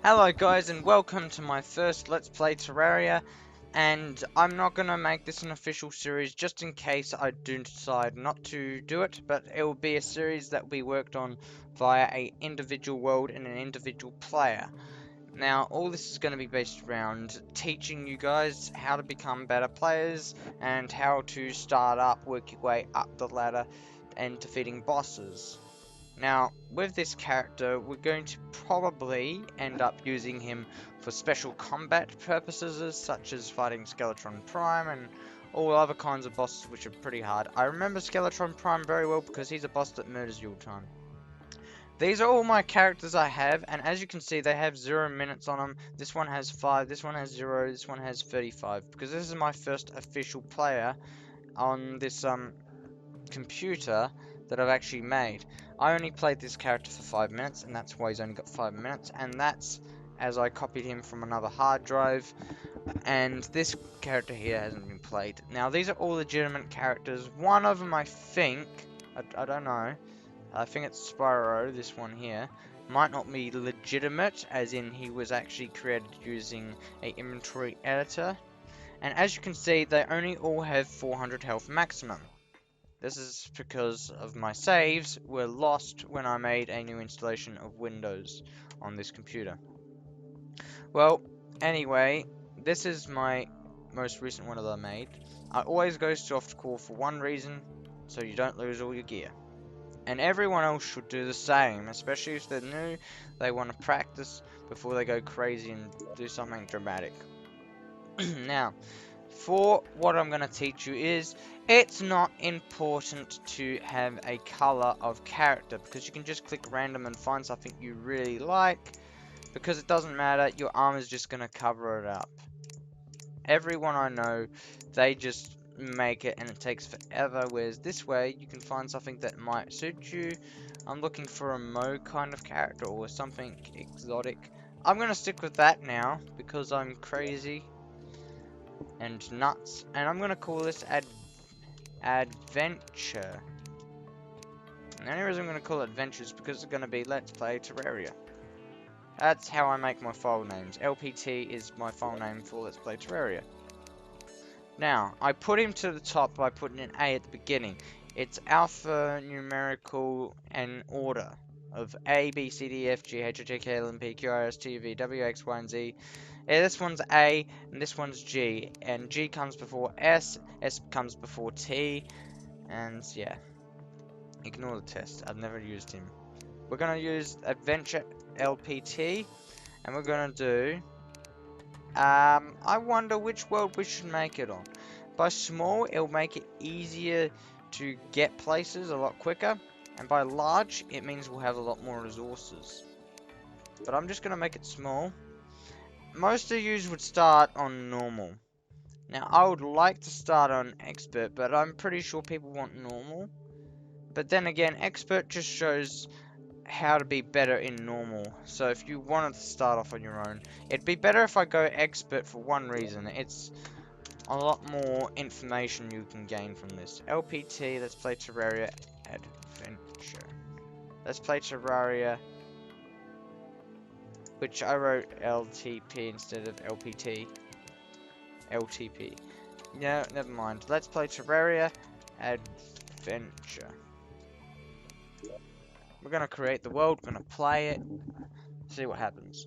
Hello guys and welcome to my first Let's Play Terraria, and I'm not going to make this an official series just in case I do decide not to do it, but it will be a series that we worked on via a individual world and an individual player. Now all this is going to be based around teaching you guys how to become better players and how to start up, work your way up the ladder and defeating bosses. Now, with this character, we're going to probably end up using him for special combat purposes, such as fighting Skeletron Prime and all other kinds of bosses which are pretty hard. I remember Skeletron Prime very well because he's a boss that murders you all the time. These are all my characters I have, and as you can see, they have 0 minutes on them. This one has 5, this one has 0, this one has 35, because this is my first official player on this computer that I've actually made. I only played this character for 5 minutes, and that's why he's only got 5 minutes, and that's as I copied him from another hard drive, and this character here hasn't been played. Now, these are all legitimate characters. One of them, I think, I don't know, I think it's Spyro, this one here, might not be legitimate, as in he was actually created using a inventory editor, and as you can see, they only all have 400 health maximum. This is because of my saves were lost when I made a new installation of Windows on this computer. Well, anyway, this is my most recent one that I made. I always go soft core for one reason, so you don't lose all your gear. And everyone else should do the same, especially if they're new, they want to practice before they go crazy and do something dramatic. Now, for what I'm going to teach you is, it's not important to have a color of character, because you can just click random and find something you really like, because it doesn't matter, your arm is just going to cover it up. Everyone I know, they just make it and it takes forever, whereas this way you can find something that might suit you. I'm looking for a Mo kind of character or something exotic. I'm going to stick with that now, because I'm crazy and nuts, and I'm gonna call this adventure. And the only reason I'm gonna call it adventure is because it's gonna be Let's Play Terraria. That's how I make my file names. LPT is my file name for Let's Play Terraria. Now, I put him to the top by putting an A at the beginning. It's alphanumerical and order of A, B, C, D, F, G, H, I, J, K, L, M, P, Q, R, S, T, U, V, W, X, Y, and Z. Yeah, this one's A, and this one's G, and G comes before S, S comes before T, and yeah. Ignore the test, I've never used him. We're gonna use Adventure LPT, and we're gonna do, I wonder which world we should make it on. By small, it'll make it easier to get places a lot quicker, and by large, it means we'll have a lot more resources. But I'm just gonna make it small. Most of you would start on normal. Now, I would like to start on expert, but I'm pretty sure people want normal. But then again, expert just shows how to be better in normal. So if you wanted to start off on your own, it'd be better if I go expert for one reason. It's a lot more information you can gain from this. LPT, let's play Terraria Adventure. Let's play Terraria, which I wrote LTP instead of LPT. LTP. No, never mind. Let's play Terraria Adventure. We're gonna create the world, we're gonna play it, see what happens.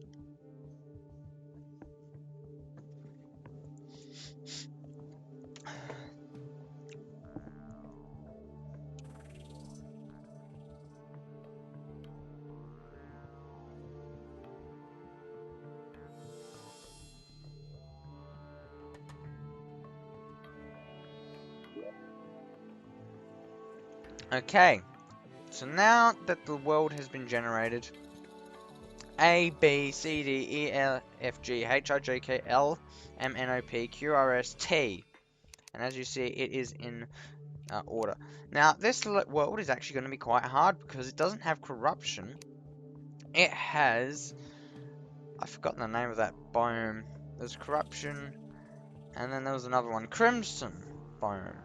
Okay, so now that the world has been generated, A, B, C, D, E, L, F, G, H, I, J, K, L, M, N, O, P, Q, R, S, T. And as you see, it is in order. Now, this world is actually going to be quite hard because it doesn't have corruption. It has... I've forgotten the name of that biome. There's corruption, and then there was another one. Crimson biome.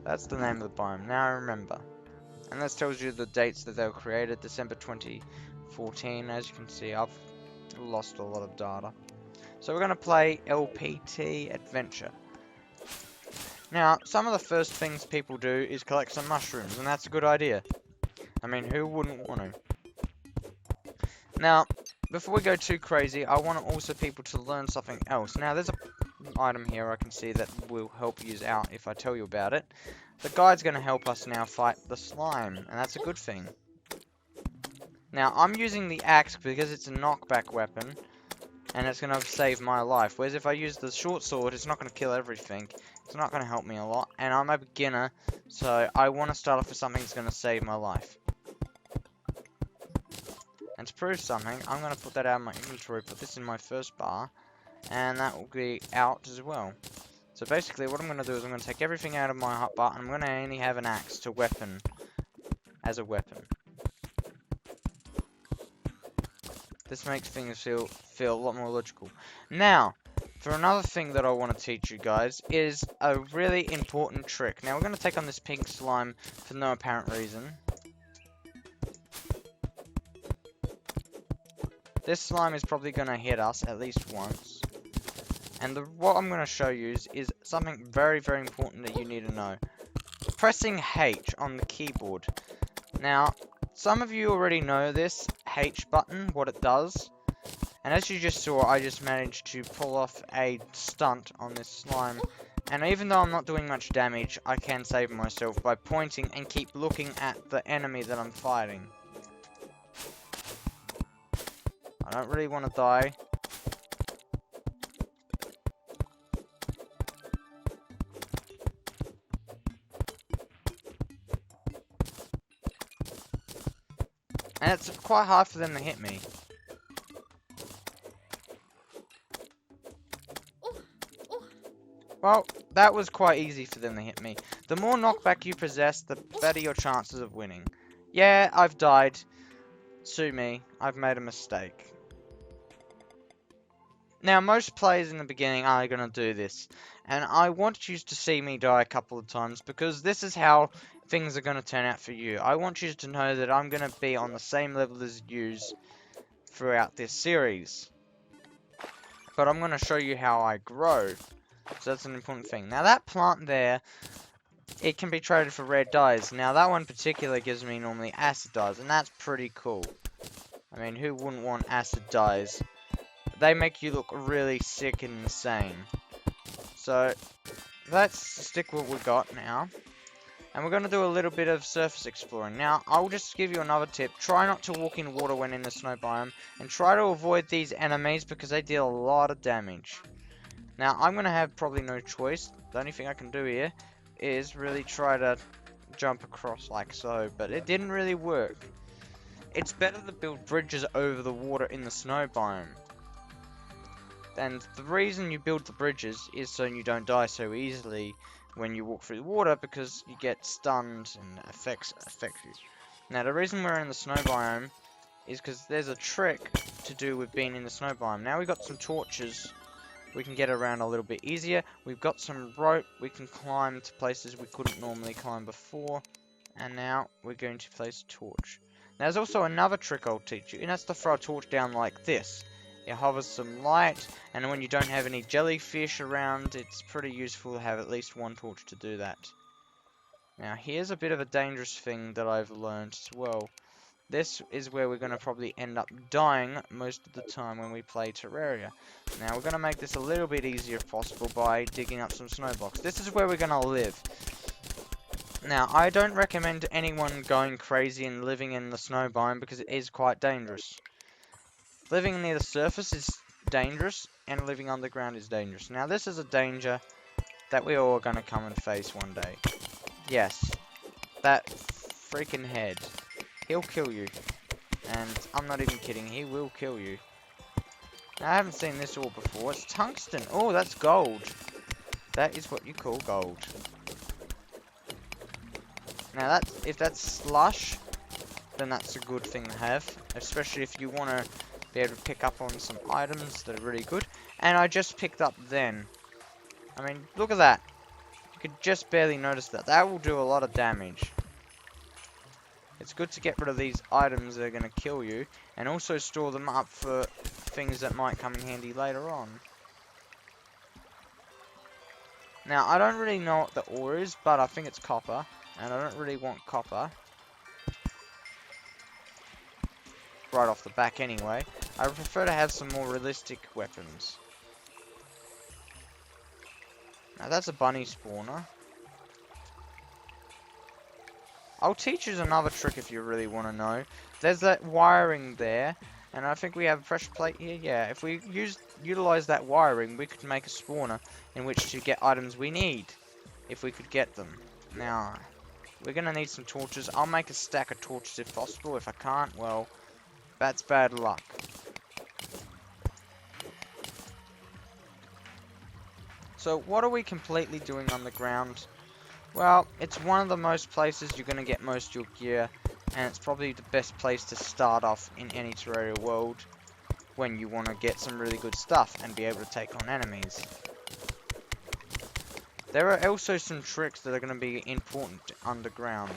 That's the name of the biome. Now I remember. And this tells you the dates that they were created. December 2014. As you can see, I've Lost a lot of data. So we're going to play LPT Adventure. Now, some of the first things people do is collect some mushrooms, and that's a good idea. I mean, who wouldn't want to? Now, before we go too crazy, I want also people to learn something else. Now, there's an item here I can see that will help you out if I tell you about it. The guide's going to help us now fight the slime, and that's a good thing. Now, I'm using the axe because it's a knockback weapon, and it's going to save my life. Whereas if I use the short sword, it's not going to kill everything. It's not going to help me a lot, and I'm a beginner, so I want to start off with something that's going to save my life. And to prove something, I'm going to put that out of my inventory, put this in my first bar, and that will be out as well. So basically what I'm going to do is I'm going to take everything out of my hotbar, and I'm going to only have an axe to weapon, as a weapon. This makes things feel a lot more logical. Now, for another thing that I want to teach you guys is a really important trick. Now we're going to take on this pink slime for no apparent reason. This slime is probably going to hit us at least once. And what I'm going to show you is something very, very important that you need to know. Pressing H on the keyboard. Now, some of you already know this H button, what it does. And as you just saw, I just managed to pull off a stunt on this slime. And even though I'm not doing much damage, I can save myself by pointing and keep looking at the enemy that I'm fighting. I don't really want to die. And it's quite hard for them to hit me. Well, that was quite easy for them to hit me. The more knockback you possess, the better your chances of winning. Yeah, I've died. Sue me. I've made a mistake. Now, most players in the beginning are going to do this. And I want you to see me die a couple of times, because this is how things are going to turn out for you. I want you to know that I'm going to be on the same level as you throughout this series. But I'm going to show you how I grow. So that's an important thing. Now, that plant there, it can be traded for red dyes. Now, that one in particular gives me normally acid dyes, and that's pretty cool. I mean, who wouldn't want acid dyes? They make you look really sick and insane. So, let's stick what we got now. And we're going to do a little bit of surface exploring. Now, I'll just give you another tip. Try not to walk in water when in the snow biome. And try to avoid these enemies because they deal a lot of damage. Now, I'm going to have probably no choice. The only thing I can do here is really try to jump across like so. But it didn't really work. It's better to build bridges over the water in the snow biome. And the reason you build the bridges is so you don't die so easily when you walk through the water, because you get stunned and affect you. Now, the reason we're in the snow biome is because there's a trick to do with being in the snow biome. Now we've got some torches. We can get around a little bit easier. We've got some rope. We can climb to places we couldn't normally climb before. And now we're going to place a torch. Now, there's also another trick I'll teach you, and that's to throw a torch down like this. It hovers some light, and when you don't have any jellyfish around, it's pretty useful to have at least one torch to do that. Now, here's a bit of a dangerous thing that I've learned as well. This is where we're going to probably end up dying most of the time when we play Terraria. Now, we're going to make this a little bit easier if possible by digging up some snow blocks. This is where we're going to live. Now, I don't recommend anyone going crazy and living in the snow biome because it is quite dangerous. Living near the surface is dangerous, and living underground is dangerous. Now, this is a danger that we all are going to come and face one day. Yes, that freaking head. He'll kill you. And I'm not even kidding, he will kill you. Now, I haven't seen this ore before. It's tungsten. Oh, that's gold. That is what you call gold. Now, if that's slush, then that's a good thing to have. Especially if you want to be able to pick up on some items that are really good. And I just picked up then. I mean, look at that. You could just barely notice that. That will do a lot of damage. It's good to get rid of these items that are going to kill you. And also store them up for things that might come in handy later on. Now, I don't really know what the ore is, but I think it's copper, and I don't really want copper. Right off the back anyway. I prefer to have some more realistic weapons. Now, that's a bunny spawner. I'll teach you another trick if you really want to know. There's that wiring there, and I think we have a pressure plate here. Yeah, if we utilize that wiring, we could make a spawner in which to get items we need, if we could get them. Now, we're going to need some torches. I'll make a stack of torches if possible. If I can't, well, that's bad luck. So, what are we completely doing on the ground? Well, it's one of the most places you're going to get most of your gear, and it's probably the best place to start off in any Terraria world when you want to get some really good stuff and be able to take on enemies. There are also some tricks that are going to be important underground.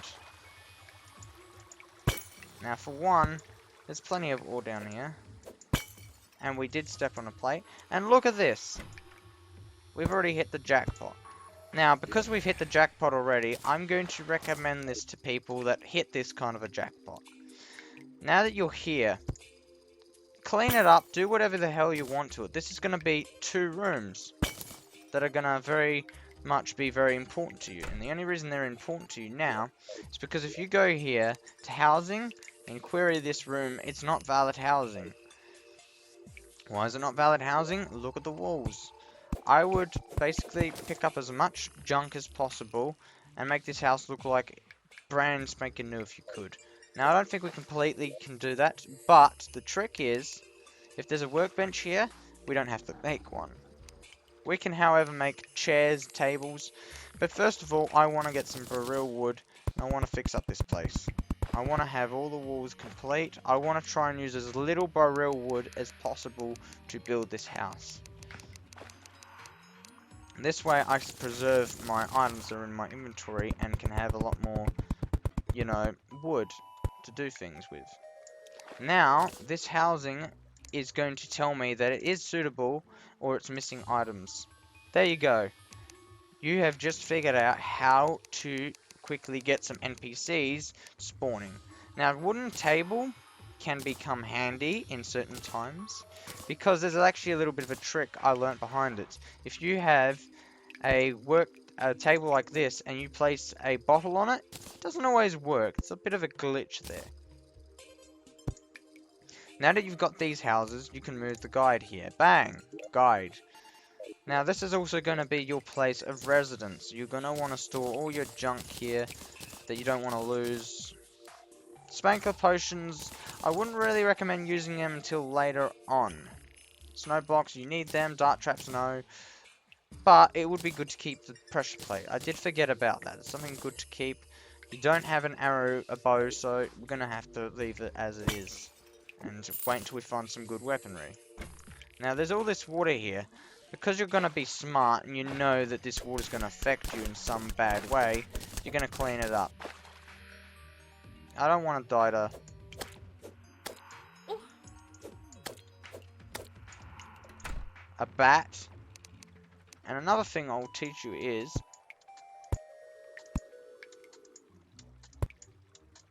Now, for one, there's plenty of ore down here, and we did step on a plate, and look at this! We've already hit the jackpot. Now, because we've hit the jackpot already, I'm going to recommend this to people that hit this kind of a jackpot. Now that you're here, clean it up, do whatever the hell you want to it. This is going to be 2 rooms that are going to very much be very important to you. And the only reason they're important to you now is because if you go here to housing and query this room, it's not valid housing. Why is it not valid housing? Look at the walls. I would basically pick up as much junk as possible and make this house look like brand spanking new if you could. Now, I don't think we completely can do that, but the trick is, if there's a workbench here, we don't have to make one. We can, however, make chairs, tables, but first of all, I want to get some barrel wood, and I want to fix up this place. I want to have all the walls complete. I want to try and use as little barrel wood as possible to build this house. This way I can preserve my items that are in my inventory and can have a lot more, you know, wood to do things with. Now, this housing is going to tell me that it is suitable or it's missing items. There you go. You have just figured out how to quickly get some NPCs spawning. Now, a wooden table can become handy in certain times because there's actually a little bit of a trick I learnt behind it. If you have a table like this and you place a bottle on it, it doesn't always work. It's a bit of a glitch there. Now that you've got these houses, you can move the guide here. Bang! Guide. Now this is also going to be your place of residence. You're going to want to store all your junk here that you don't want to lose. Spanker potions, I wouldn't really recommend using them until later on. Snow blocks, you need them. Dart traps, no. But it would be good to keep the pressure plate. I did forget about that. It's something good to keep. You don't have an arrow, a bow, so we're going to have to leave it as it is. And wait until we find some good weaponry. Now, there's all this water here. Because you're going to be smart and you know that this water is going to affect you in some bad way, you're going to clean it up. I don't want to die to... a bat. And another thing I'll teach you is...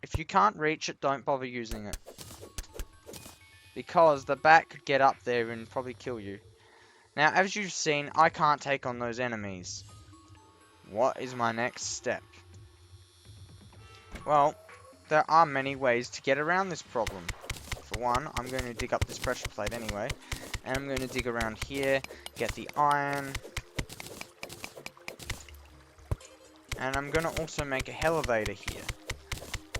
if you can't reach it, don't bother using it. Because the bat could get up there and probably kill you. Now, as you've seen, I can't take on those enemies. What is my next step? Well, there are many ways to get around this problem. For one, I'm going to dig up this pressure plate anyway. And I'm going to dig around here, get the iron. And I'm going to also make a elevator here.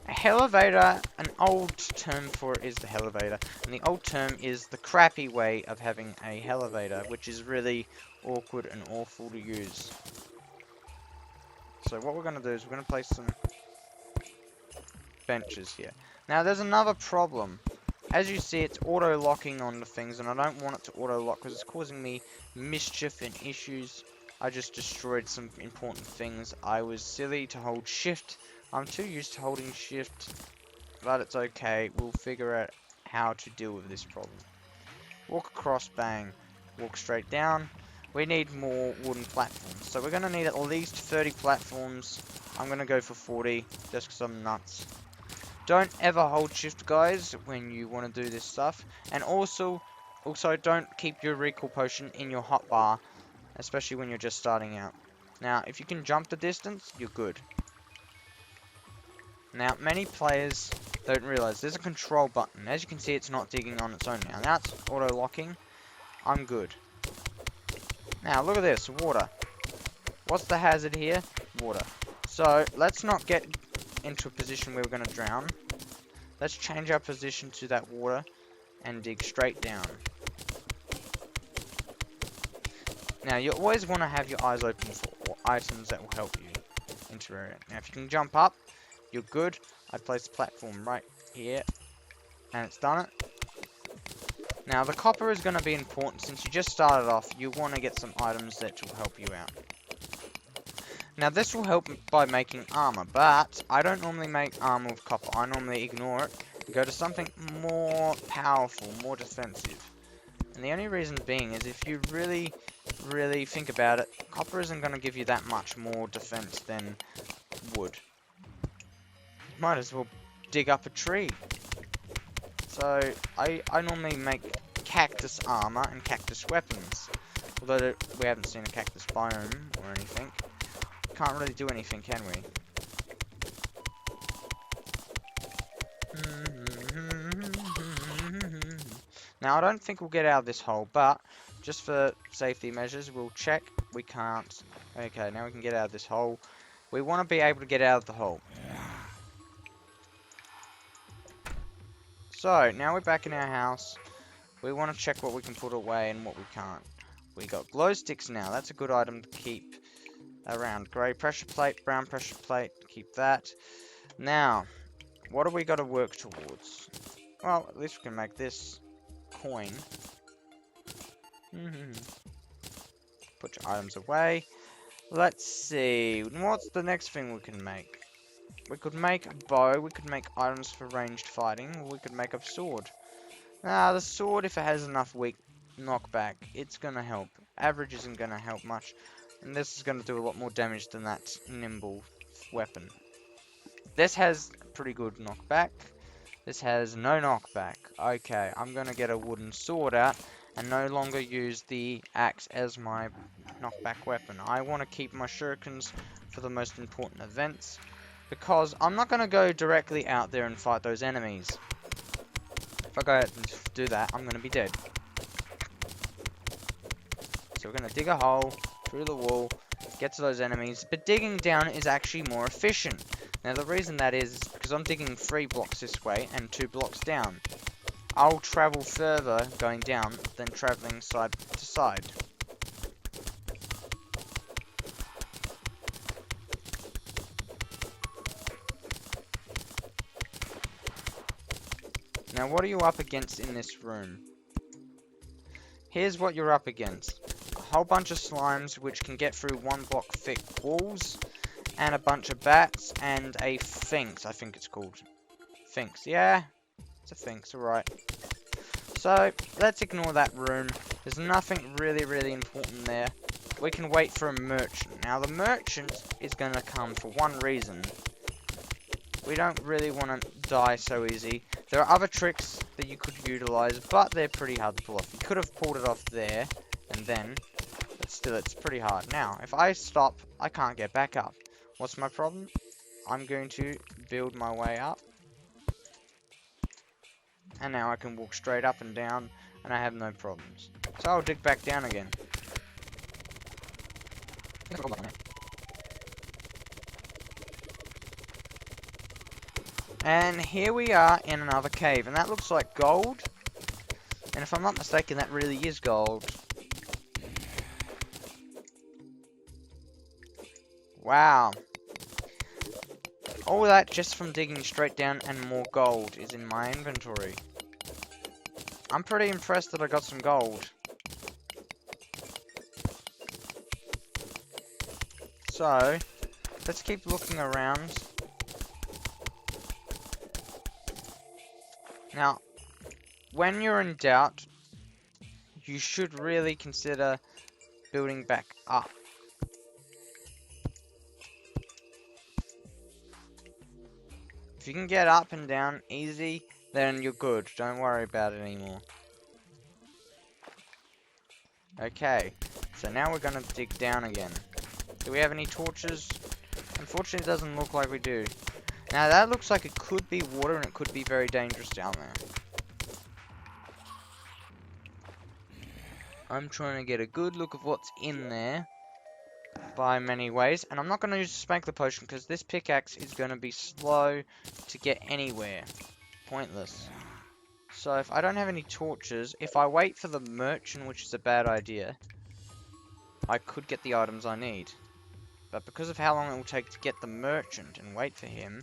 A elevator, an old term for it is the elevator, and the old term is the crappy way of having a elevator, which is really awkward and awful to use. So what we're going to do is we're going to place some benches here. Now there's another problem. As you see, it's auto-locking on the things, and I don't want it to auto-lock because it's causing me mischief and issues. I just destroyed some important things. I was silly to hold shift. I'm too used to holding shift, but it's okay. We'll figure out how to deal with this problem. Walk across, bang. Walk straight down. We need more wooden platforms. So we're going to need at least 30 platforms. I'm going to go for 40, just because I'm nuts. Don't ever hold shift, guys, when you want to do this stuff. And also don't keep your recall potion in your hotbar, especially when you're just starting out. Now, if you can jump the distance, you're good. Now, many players don't realize there's a control button. As you can see, it's not digging on its own now. That's auto-locking. I'm good. Now, look at this, water. What's the hazard here? Water. So, let's not get into a position where we're going to drown. Let's change our position to that water and dig straight down. Now, you always want to have your eyes open for items that will help you in Terraria. Now, if you can jump up, you're good. I placed a platform right here, and it's done it. Now, the copper is going to be important. Since you just started off, you want to get some items that will help you out. Now, this will help by making armor, but I don't normally make armor with copper. I normally ignore it and go to something more powerful, more defensive. And the only reason being is if you really think about it, copper isn't going to give you that much more defense than wood. You might as well dig up a tree. So, I normally make cactus armor and cactus weapons. Although we haven't seen a cactus biome or anything. Can't really do anything, can we? Now, I don't think we'll get out of this hole, but just for safety measures, we'll check. We can't. Okay, now we can get out of this hole. We want to be able to get out of the hole. So, now we're back in our house. We want to check what we can put away and what we can't. We got glow sticks now. That's a good item to keep around. Grey pressure plate, brown pressure plate. Keep that. Now, what do we got to work towards? Well, at least we can make this coin. Put your items away. Let's see. What's the next thing we can make? We could make a bow. We could make items for ranged fighting. We could make a sword. Now, the sword, if it has enough weak knockback, it's going to help. Average isn't going to help much. And this is going to do a lot more damage than that nimble weapon. This has pretty good knockback. This has no knockback. Okay, I'm going to get a wooden sword out and no longer use the axe as my knockback weapon. I want to keep my shurikens for the most important events, because I'm not going to go directly out there and fight those enemies. If I go out and do that, I'm going to be dead. So we're going to dig a hole through the wall, get to those enemies, but digging down is actually more efficient. Now the reason that is because I'm digging 3 blocks this way and 2 blocks down. I'll travel further going down than traveling side to side. Now what are you up against in this room? Here's what you're up against. A whole bunch of slimes which can get through 1 block thick walls, and a bunch of bats, and a Sphinx, I think it's called. Sphinx, yeah. It's a Sphinx, alright. So, let's ignore that room. There's nothing really important there. We can wait for a merchant. Now, the merchant is going to come for one reason. We don't really want to die so easy. There are other tricks that you could utilize, but they're pretty hard to pull off. You could have pulled it off there, and then, but still, it's pretty hard. Now, if I stop, I can't get back up. What's my problem? I'm going to build my way up. And now I can walk straight up and down, and I have no problems. So I'll dig back down again. And here we are in another cave, and that looks like gold. And if I'm not mistaken, that really is gold. Wow. All that just from digging straight down, and more gold is in my inventory. I'm pretty impressed that I got some gold. So, let's keep looking around. Now, when you're in doubt, you should really consider building back up. If you can get up and down easy, then you're good. Don't worry about it anymore. Okay, so now we're gonna dig down again. Do we have any torches? Unfortunately, it doesn't look like we do. Now, that looks like it could be water, and it could be very dangerous down there. I'm trying to get a good look of what's in there by many ways, and I'm not going to use the Spankler Potion because this pickaxe is going to be slow to get anywhere. Pointless. So if I don't have any torches, if I wait for the merchant, which is a bad idea, I could get the items I need. But because of how long it will take to get the merchant and wait for him,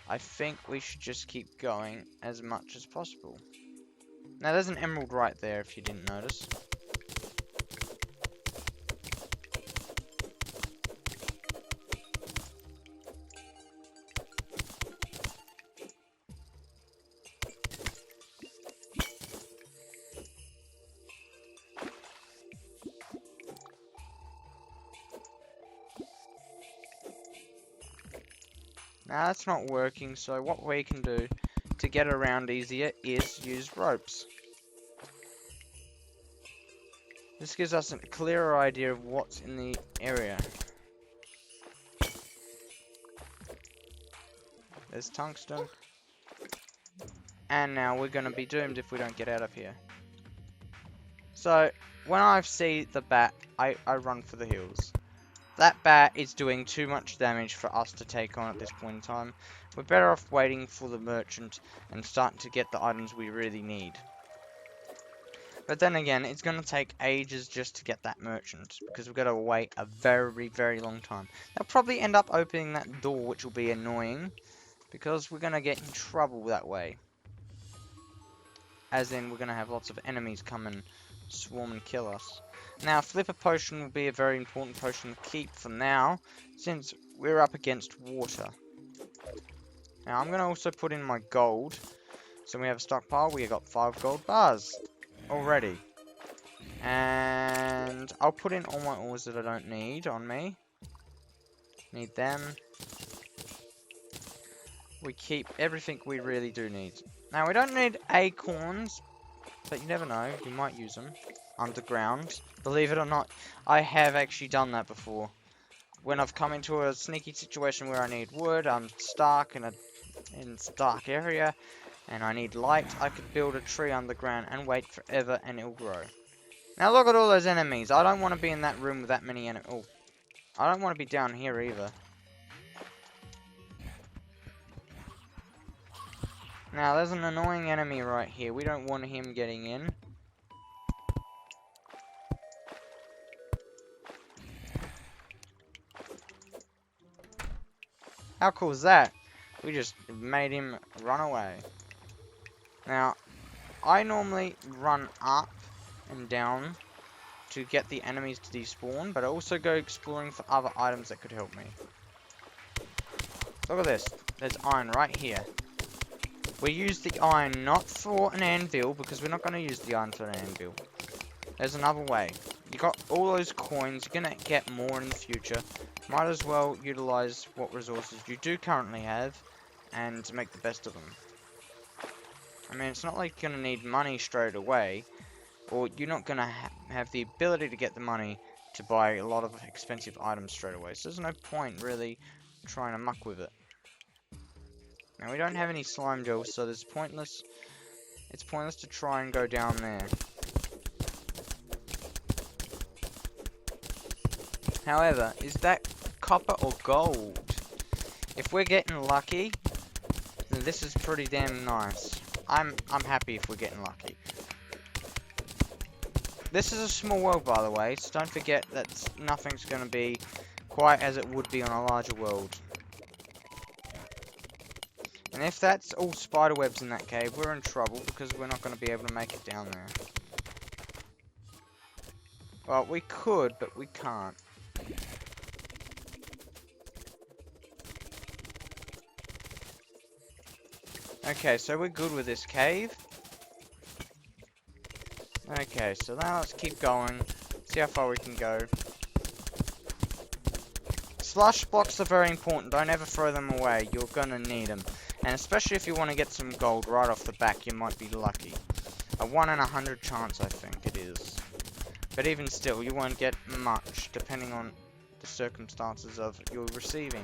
I think we should just keep going as much as possible. Now there's an emerald right there if you didn't notice. Now that's not working, so what we can do to get around easier is use ropes. This gives us a clearer idea of what's in the area. There's tungsten. And now we're going to be doomed if we don't get out of here. So, when I see the bat, I run for the hills. That bat is doing too much damage for us to take on at this point in time. We're better off waiting for the merchant and starting to get the items we really need. But then again, it's going to take ages just to get that merchant, because we've got to wait a very, very long time. They'll probably end up opening that door, which will be annoying, because we're going to get in trouble that way. As in, we're going to have lots of enemies come and swarm and kill us. Now, Flipper Potion will be a very important potion to keep for now, since we're up against water. Now, I'm going to also put in my gold. So we have a stockpile. We got 5 gold bars already. And I'll put in all my ores that I don't need on me. Need them. We keep everything we really do need. Now, we don't need acorns, but you never know. You might use them underground. Believe it or not, I have actually done that before. When I've come into a sneaky situation where I need wood, I'm stuck in a dark area, and I need light, I could build a tree underground and wait forever, and it'll grow. Now look at all those enemies. I don't want to be in that room with that many enemies. Oh, I don't want to be down here either. Now there's an annoying enemy right here. We don't want him getting in. How cool is that? We just made him run away. Now, I normally run up and down to get the enemies to despawn, but I also go exploring for other items that could help me. Look at this. There's iron right here. We use the iron not for an anvil, because we're not going to use the iron for an anvil. There's another way. You got all those coins, you're going to get more in the future. Might as well utilize what resources you do currently have and make the best of them. I mean, it's not like you're going to need money straight away, or you're not going to have the ability to get the money to buy a lot of expensive items straight away. So there's no point really trying to muck with it. Now we don't have any slime gels, so it's pointless to try and go down there. However, is that copper or gold? If we're getting lucky, then this is pretty damn nice. I'm happy if we're getting lucky. This is a small world, by the way, so don't forget that nothing's going to be quite as it would be on a larger world. And if that's all spider webs in that cave, we're in trouble because we're not going to be able to make it down there. Well, we could, but we can't. Okay, so we're good with this cave. Okay, so now let's keep going. See how far we can go. Slush blocks are very important. Don't ever throw them away. You're gonna need them. And especially if you want to get some gold right off the back, you might be lucky. A 1 in 100 chance, I think it is. But even still, you won't get much, depending on the circumstances of your receiving.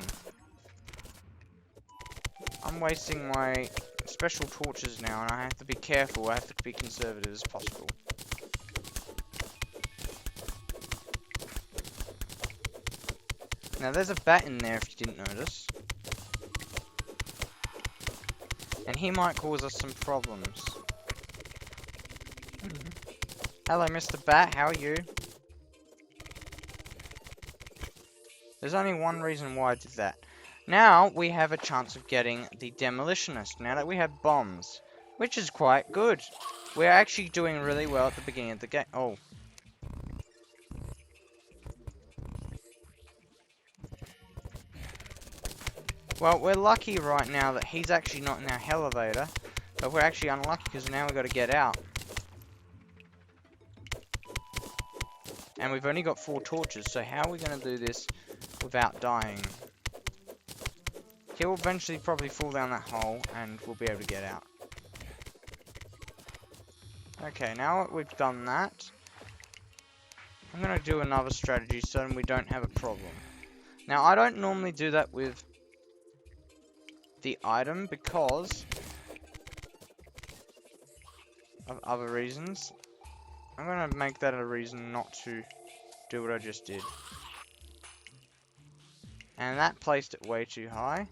I'm wasting my special torches now, and I have to be careful. I have to be conservative as possible. Now, there's a bat in there if you didn't notice. And he might cause us some problems. Hello, Mr. Bat, how are you? There's only one reason why I did that. Now, we have a chance of getting the Demolitionist, now that we have bombs. Which is quite good. We're actually doing really well at the beginning of the game. Oh. Well, we're lucky right now that he's actually not in our elevator. But we're actually unlucky because now we've got to get out. And we've only got 4 torches, so how are we going to do this without dying? He'll eventually probably fall down that hole, and we'll be able to get out. Okay, now that we've done that, I'm going to do another strategy so we don't have a problem. Now, I don't normally do that with the item because of other reasons. I'm going to make that a reason not to do what I just did. And that placed it way too high.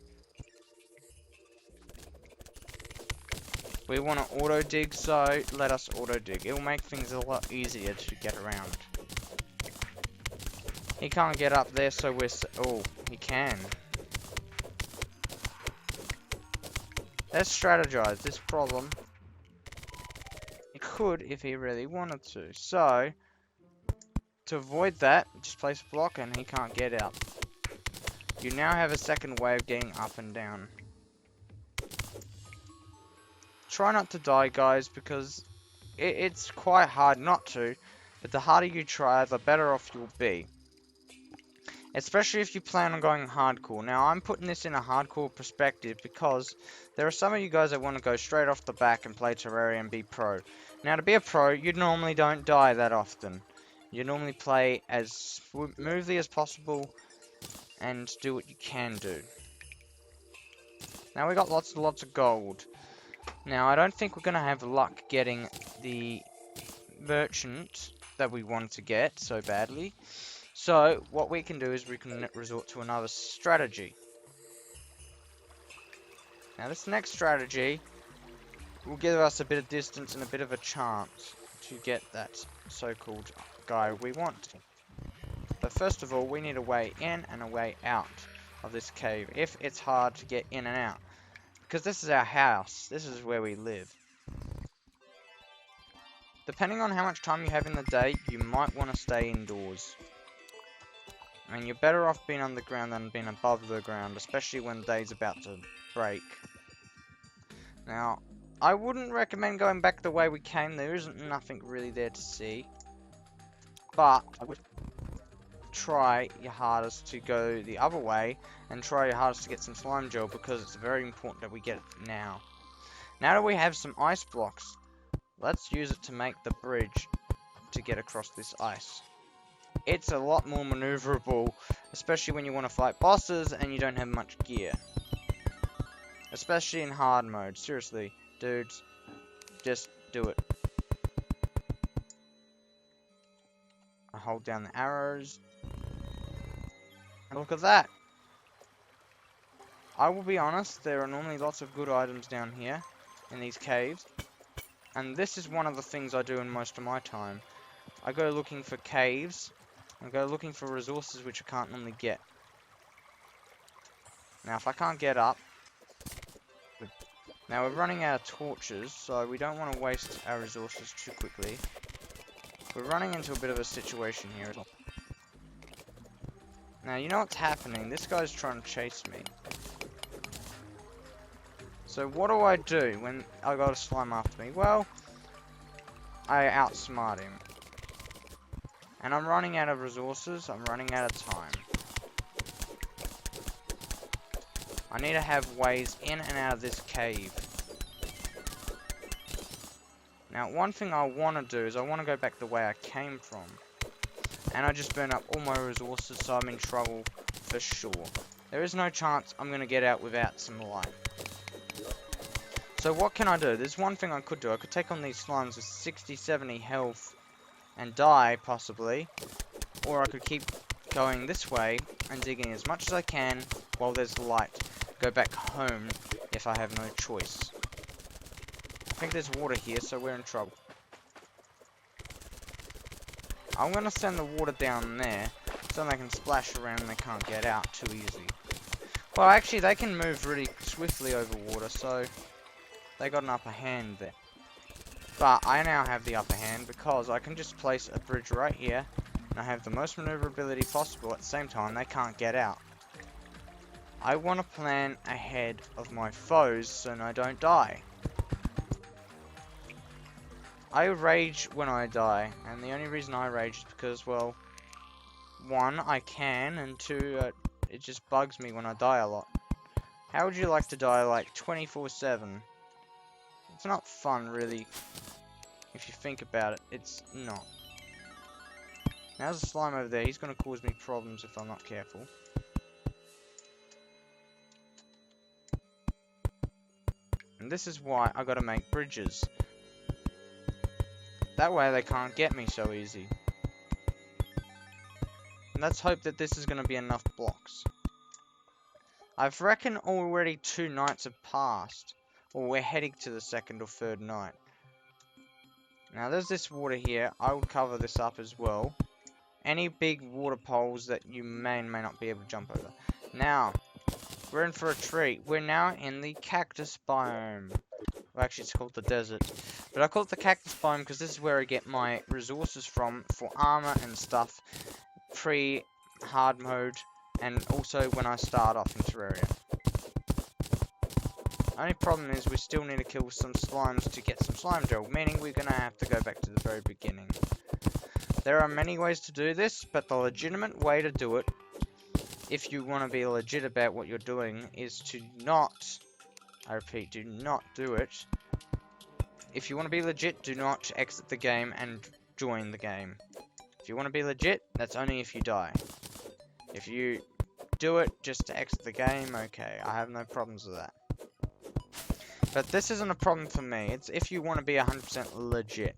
We want to auto dig, so let us auto dig. It will make things a lot easier to get around. He can't get up there, so we're... Oh, he can. Let's strategize this problem. He could if he really wanted to. So, to avoid that, just place a block and he can't get out. You now have a second way of getting up and down. Try not to die, guys, because it's quite hard not to. But the harder you try, the better off you'll be. Especially if you plan on going hardcore. Now, I'm putting this in a hardcore perspective because there are some of you guys that want to go straight off the back and play Terraria and be pro. Now, to be a pro, you normally don't die that often. You normally play as smoothly as possible and do what you can do. Now, we got lots and lots of gold. Now, I don't think we're going to have luck getting the merchant that we want to get so badly. So, what we can do is we can resort to another strategy. Now, this next strategy will give us a bit of distance and a bit of a chance to get that so-called guy we want. But first of all, we need a way in and a way out of this cave, if it's hard to get in and out. Because this is our house. This is where we live. Depending on how much time you have in the day, you might want to stay indoors. I mean, you're better off being underground than being above the ground, especially when the day's about to break. Now, I wouldn't recommend going back the way we came. There isn't nothing really there to see. But I would try your hardest to go the other way and try your hardest to get some slime gel because it's very important that we get it now. Now that we have some ice blocks, let's use it to make the bridge to get across this ice. It's a lot more maneuverable, especially when you want to fight bosses and you don't have much gear. Especially in hard mode. Seriously, dudes, just do it. I hold down the arrows. And look at that. I will be honest, there are normally lots of good items down here in these caves. And this is one of the things I do in most of my time. I go looking for caves. I go looking for resources which I can't normally get. Now, if I can't get up... Now, we're running out of torches, so we don't want to waste our resources too quickly. We're running into a bit of a situation here as well. Now, you know what's happening? This guy's trying to chase me. So, what do I do when I got a slime after me? Well, I outsmart him. And I'm running out of resources, I'm running out of time. I need to have ways in and out of this cave. Now, one thing I want to do is I want to go back the way I came from. And I just burned up all my resources, so I'm in trouble for sure. There is no chance I'm going to get out without some light. So what can I do? There's one thing I could do. I could take on these slimes with 60, 70 health and die, possibly. Or I could keep going this way and digging as much as I can while there's light. Go back home if I have no choice. I think there's water here, so we're in trouble. I'm going to send the water down there so they can splash around and they can't get out too easy. Well, actually, they can move really swiftly over water, so they got an upper hand there. But I now have the upper hand because I can just place a bridge right here and I have the most maneuverability possible. At the same time, they can't get out. I want to plan ahead of my foes so I don't die. I rage when I die, and the only reason I rage is because, well, one, I can, and two, it just bugs me when I die a lot. How would you like to die, like, 24/7? It's not fun, really. If you think about it, it's not. Now, there's a slime over there. He's going to cause me problems if I'm not careful. And this is why I got to make bridges. That way they can't get me so easy. And let's hope that this is going to be enough blocks. I've reckoned already 2 nights have passed. Or we're heading to the 2nd or 3rd night. Now there's this water here. I will cover this up as well. Any big water poles that you may and may not be able to jump over. Now, we're in for a treat. We're now in the cactus biome. Well, actually, it's called the desert. But I call it the cactus biome because this is where I get my resources from for armor and stuff. Pre-hard mode. And also when I start off in Terraria. Only problem is we still need to kill some slimes to get some slime gel. Meaning we're going to have to go back to the very beginning. There are many ways to do this. But the legitimate way to do it, if you want to be legit about what you're doing, is to not... I repeat, do not do it. If you want to be legit, do not exit the game and join the game. If you want to be legit, that's only if you die. If you do it just to exit the game, okay, I have no problems with that. But this isn't a problem for me. It's if you want to be 100% legit.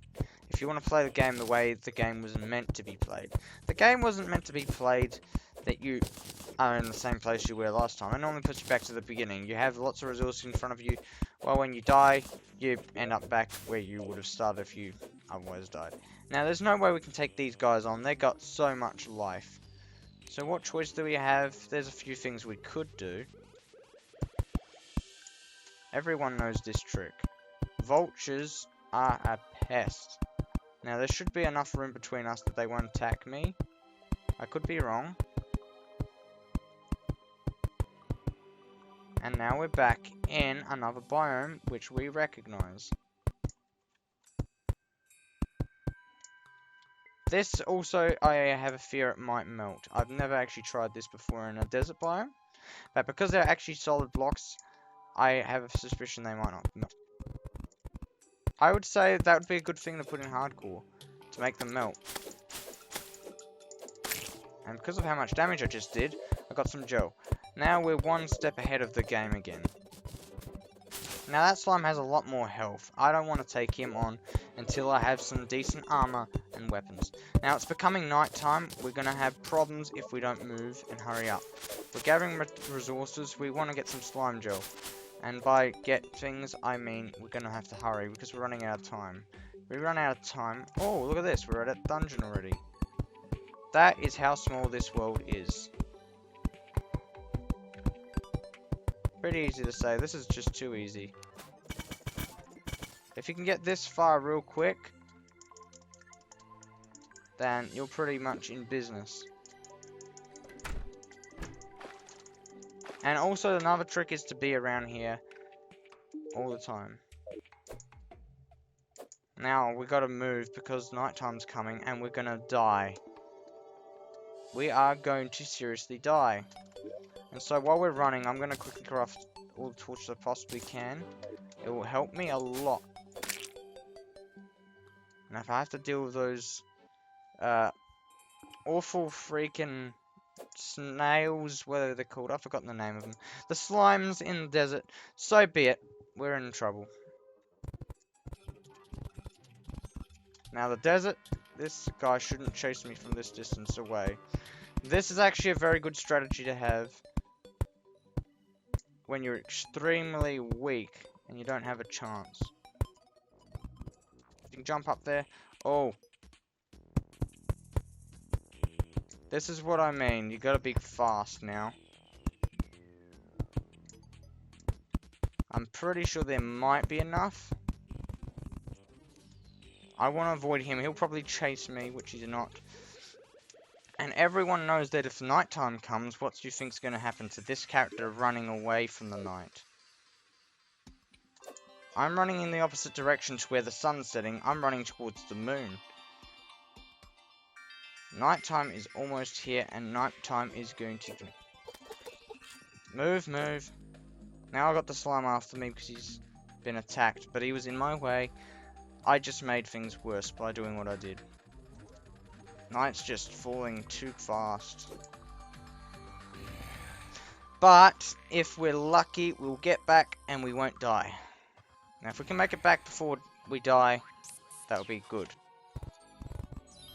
If you want to play the game the way the game was meant to be played. The game wasn't meant to be played that you are in the same place you were last time. It normally puts you back to the beginning. You have lots of resources in front of you. Well, when you die, you end up back where you would have started if you otherwise died. Now, there's no way we can take these guys on. They've got so much life. So what choice do we have? There's a few things we could do. Everyone knows this trick. Vultures are a pest. Now, there should be enough room between us that they won't attack me. I could be wrong. And now we're back in another biome, which we recognize. This also, I have a fear it might melt. I've never actually tried this before in a desert biome. But because they're actually solid blocks, I have a suspicion they might not melt. I would say that would be a good thing to put in hardcore, to make them melt. And because of how much damage I just did, I got some gel. Now we're one step ahead of the game again. Now that slime has a lot more health. I don't want to take him on until I have some decent armor and weapons. Now it's becoming night time. We're going to have problems if we don't move and hurry up. We're gathering resources. We want to get some slime gel. And by get things, I mean we're going to have to hurry because we're running out of time. We run out of time. Oh, look at this. We're at a dungeon already. That is how small this world is. Pretty easy to say. This is just too easy. If you can get this far real quick, then you're pretty much in business. And also another trick is to be around here all the time. Now, we gotta move because nighttime's coming and we're gonna die. We are going to seriously die. And so while we're running, I'm gonna quickly craft all the torches I possibly can. It will help me a lot. And if I have to deal with those awful freaking snails, whatever they're called, I've forgotten the name of them. The slimes in the desert, so be it. We're in trouble. Now the desert, this guy shouldn't chase me from this distance away. This is actually a very good strategy to have when you're extremely weak and you don't have a chance. You can jump up there. Oh. This is what I mean. You gotta be fast now. I'm pretty sure there might be enough. I want to avoid him. He'll probably chase me, which he's not. And everyone knows that if nighttime comes, what do you think's going to happen to this character running away from the night? I'm running in the opposite direction to where the sun's setting. I'm running towards the moon. Nighttime is almost here, and nighttime is going to... Move, move. Now I got the slime after me because he's been attacked, but he was in my way. I just made things worse by doing what I did. Night's just falling too fast. But if we're lucky, we'll get back and we won't die. Now if we can make it back before we die, that would be good.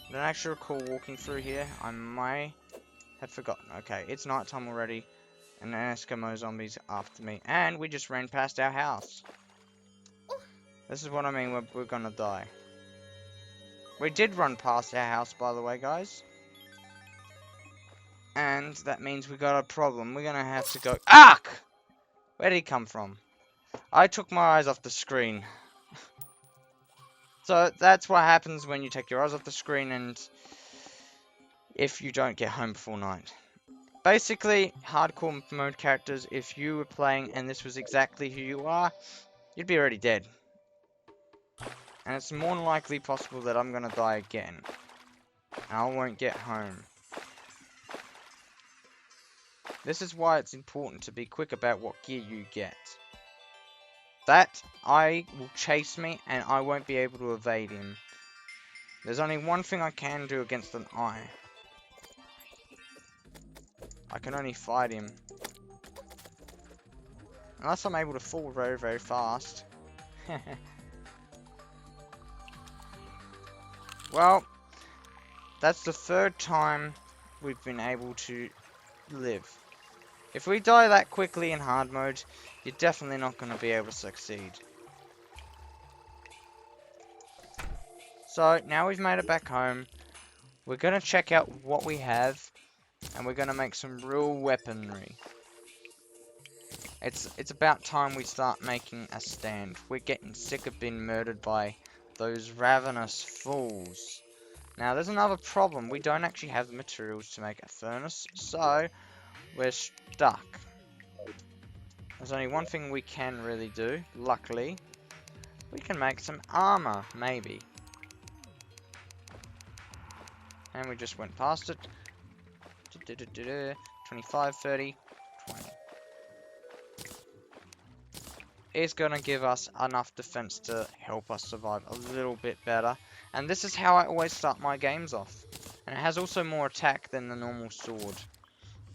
I don't actually recall walking through here. I may have forgotten. Okay, it's nighttime already. And an Eskimo zombie's after me. And we just ran past our house. This is what I mean, we're gonna die. We did run past our house, by the way, guys. And that means we got a problem. We're gonna have to go... Ark! Where did he come from? I took my eyes off the screen. So, that's what happens when you take your eyes off the screen and... if you don't get home before night. Basically, hardcore mode characters, if you were playing and this was exactly who you are, you'd be already dead. And it's more than likely possible that I'm gonna die again. And I won't get home. This is why it's important to be quick about what gear you get. That eye will chase me and I won't be able to evade him. There's only one thing I can do against an eye. I can only fight him. Unless I'm able to fall very, very fast. Well, that's the third time we've been able to live. If we die that quickly in hard mode, you're definitely not going to be able to succeed. So, now we've made it back home, we're going to check out what we have, and we're going to make some real weaponry. It's about time we start making a stand. We're getting sick of being murdered by those ravenous fools. Now, there's another problem. We don't actually have the materials to make a furnace, so we're stuck. There's only one thing we can really do, luckily. We can make some armor, maybe. And we just went past it. 25, 30, 20. It's going to give us enough defense to help us survive a little bit better. And this is how I always start my games off. And it has also more attack than the normal sword.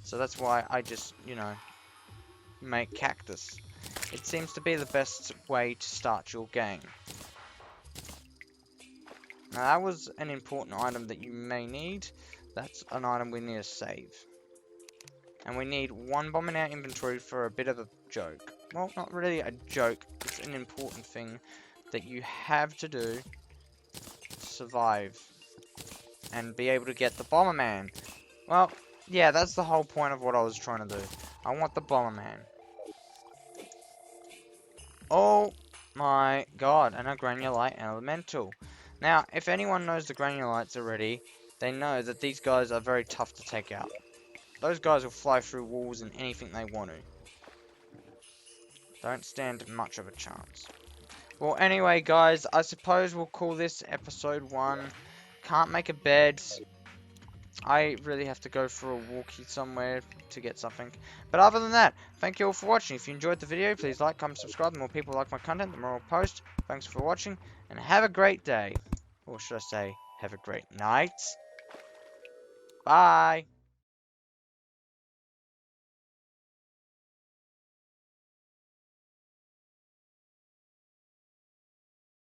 So that's why I just, you know, make cactus. It seems to be the best way to start your game. Now that was an important item that you may need. That's an item we need to save. And we need one bomb in our inventory for a bit of a joke. Well, not really a joke. It's an important thing that you have to do to survive. And be able to get the Bomberman. Well, yeah, that's the whole point of what I was trying to do. I want the Bomberman. Oh my god, and a Granulite Elemental. Now, if anyone knows the Granulites already, they know that these guys are very tough to take out. Those guys will fly through walls and anything they want to. Don't stand much of a chance. Well, anyway, guys, I suppose we'll call this episode 1. Can't make a bed. I really have to go for a walkie somewhere to get something. But other than that, thank you all for watching. If you enjoyed the video, please like, comment, subscribe. The more people like my content, the more I'll post. Thanks for watching, and have a great day. Or should I say, have a great night. Bye.